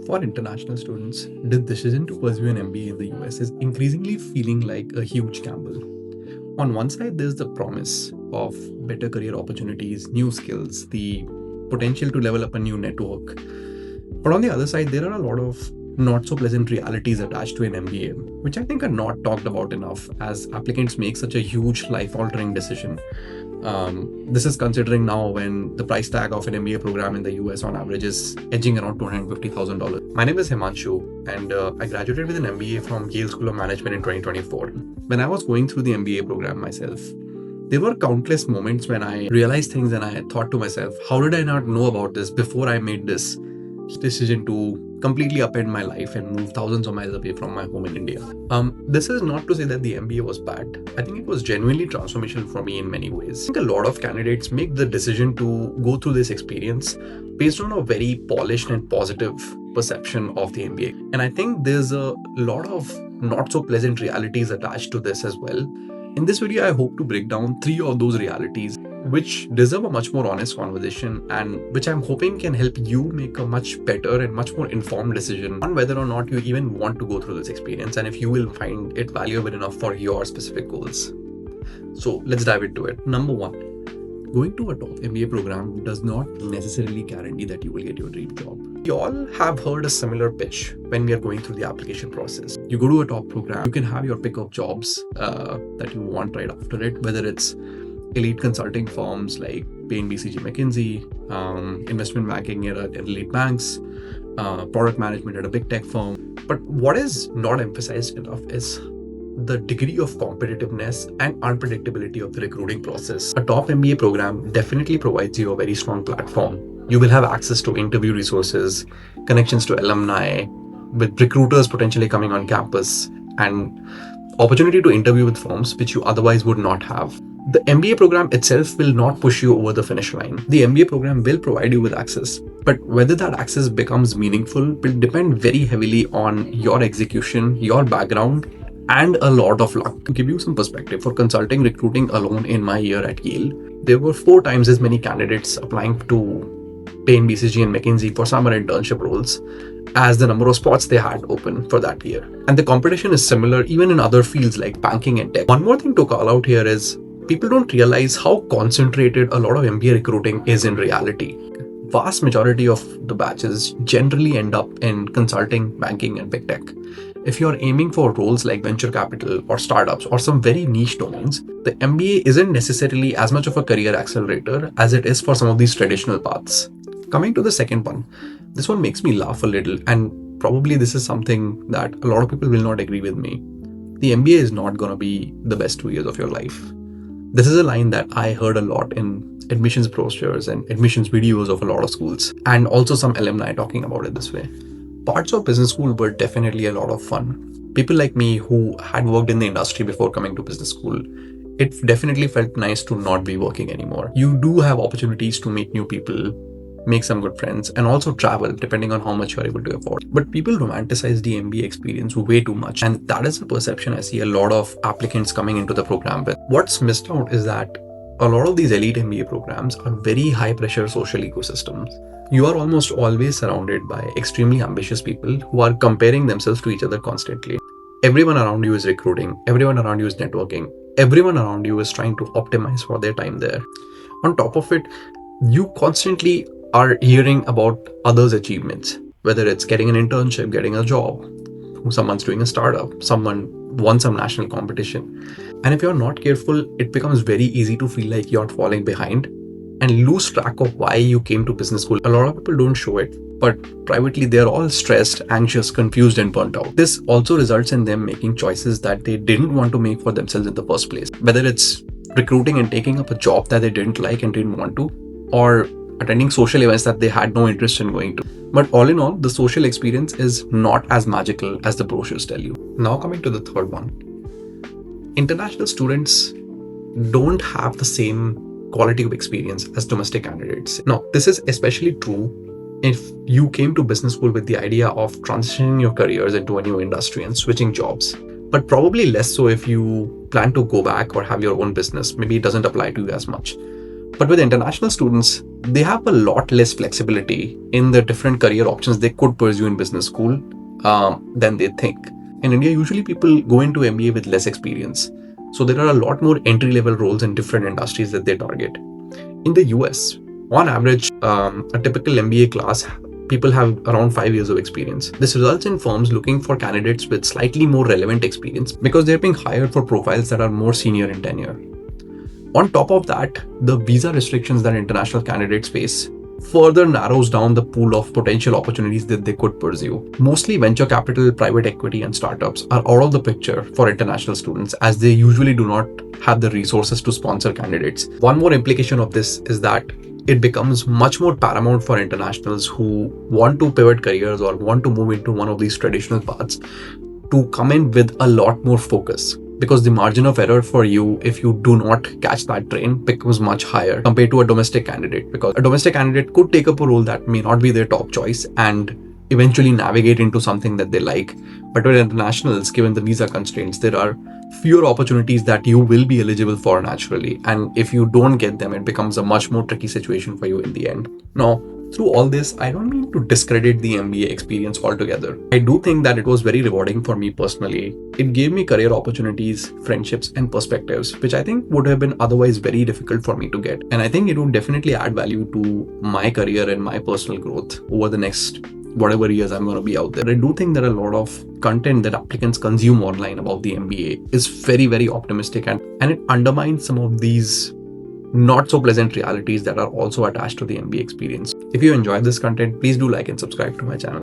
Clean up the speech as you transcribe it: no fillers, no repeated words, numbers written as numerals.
For international students, the decision to pursue an MBA in the US is increasingly feeling like a huge gamble. On one side, there's the promise of better career opportunities, new skills, the potential to level up a new network. But on the other side, there are a lot of not so pleasant realities attached to an MBA, which I think are not talked about enough as applicants make such a huge life altering decision. This is considering now when the price tag of an MBA program in the US on average is edging around $250,000. My name is Himanshu, and I graduated with an MBA from Yale School of Management in 2024. When I was going through the MBA program myself, there were countless moments when I realized things and I thought to myself, how did I not know about this before I made this decision to completely upend my life and move thousands of miles away from my home in India. This is not to say that the MBA was bad. I think it was genuinely transformational for me in many ways. I think a lot of candidates make the decision to go through this experience based on a very polished and positive perception of the MBA. And I think there's a lot of not so pleasant realities attached to this as well. In this video, I hope to break down 3 of those realities which deserve a much more honest conversation and which I'm hoping can help you make a much better and much more informed decision on whether or not you even want to go through this experience and if you will find it valuable enough for your specific goals. So let's dive into it. Number 1, going to a top MBA program does not necessarily guarantee that you will get your dream job. We all have heard a similar pitch when we are going through the application process. You go to a top program, you can have your pick of jobs that you want right after it, whether it's elite consulting firms like Bain, BCG, McKinsey, investment banking at elite banks, product management at a big tech firm. But what is not emphasized enough is the degree of competitiveness and unpredictability of the recruiting process. A top MBA program definitely provides you a very strong platform. You will have access to interview resources, connections to alumni, with recruiters potentially coming on campus, and opportunity to interview with firms which you otherwise would not have. The MBA program itself will not push you over the finish line. The MBA program will provide you with access, but whether that access becomes meaningful will depend very heavily on your execution, your background, and a lot of luck. To give you some perspective, for consulting recruiting alone in my year at Yale, there were 4 times as many candidates applying to Bain, BCG, and McKinsey for summer internship roles as the number of spots they had open for that year. And the competition is similar even in other fields like banking and tech. One more thing to call out here is people don't realize how concentrated a lot of MBA recruiting is in reality. Vast majority of the batches generally end up in consulting, banking, and big tech. If you're aiming for roles like venture capital or startups or some very niche domains, the MBA isn't necessarily as much of a career accelerator as it is for some of these traditional paths. Coming to the second one, this one makes me laugh a little, and probably this is something that a lot of people will not agree with me. The MBA is not going to be the best 2 years of your life. This is a line that I heard a lot in admissions brochures and admissions videos of a lot of schools, and also some alumni talking about it this way. Parts of business school were definitely a lot of fun. People like me who had worked in the industry before coming to business school, it definitely felt nice to not be working anymore. You do have opportunities to meet new people, make some good friends, and also travel depending on how much you're able to afford. But people romanticize the MBA experience way too much, and that is a perception I see a lot of applicants coming into the program with. What's missed out is that a lot of these elite MBA programs are very high pressure social ecosystems. You are almost always surrounded by extremely ambitious people who are comparing themselves to each other constantly. Everyone around you is recruiting, everyone around you is networking, everyone around you is trying to optimize for their time there. On top of it, you constantly are hearing about others' achievements, whether it's getting an internship, getting a job, someone's doing a startup, someone won some national competition. And if you're not careful, it becomes very easy to feel like you're falling behind and lose track of why you came to business school. A lot of people don't show it, but privately they're all stressed, anxious, confused, and burnt out. This also results in them making choices that they didn't want to make for themselves in the first place, whether it's recruiting and taking up a job that they didn't like and didn't want to, or attending social events that they had no interest in going to. But all in all, the social experience is not as magical as the brochures tell you. Now coming to the third one. International students don't have the same quality of experience as domestic candidates. Now, this is especially true if you came to business school with the idea of transitioning your careers into a new industry and switching jobs. But probably less so if you plan to go back or have your own business. Maybe it doesn't apply to you as much. But with international students, they have a lot less flexibility in the different career options they could pursue in business school than they think. In India, usually people go into MBA with less experience. So there are a lot more entry level roles in different industries that they target. In the US, on average, a typical MBA class, people have around 5 years of experience. This results in firms looking for candidates with slightly more relevant experience because they're being hired for profiles that are more senior in tenure. On top of that, the visa restrictions that international candidates face further narrows down the pool of potential opportunities that they could pursue. Mostly venture capital, private equity, and startups are out of the picture for international students as they usually do not have the resources to sponsor candidates. One more implication of this is that it becomes much more paramount for internationals who want to pivot careers or want to move into one of these traditional paths to come in with a lot more focus, because the margin of error for you if you do not catch that train becomes much higher compared to a domestic candidate, because a domestic candidate could take up a role that may not be their top choice and eventually navigate into something that they like. But with internationals, given the visa constraints, there are fewer opportunities that you will be eligible for naturally, and if you don't get them, it becomes a much more tricky situation for you in the end. Now, through all this, I don't mean to discredit the MBA experience altogether. I do think that it was very rewarding for me personally. It gave me career opportunities, friendships, and perspectives, which I think would have been otherwise very difficult for me to get. And I think it would definitely add value to my career and my personal growth over the next whatever years I'm going to be out there. I do think that a lot of content that applicants consume online about the MBA is very, very optimistic, and it undermines some of these not so pleasant realities that are also attached to the MBA experience. If you enjoy this content, please do like and subscribe to my channel.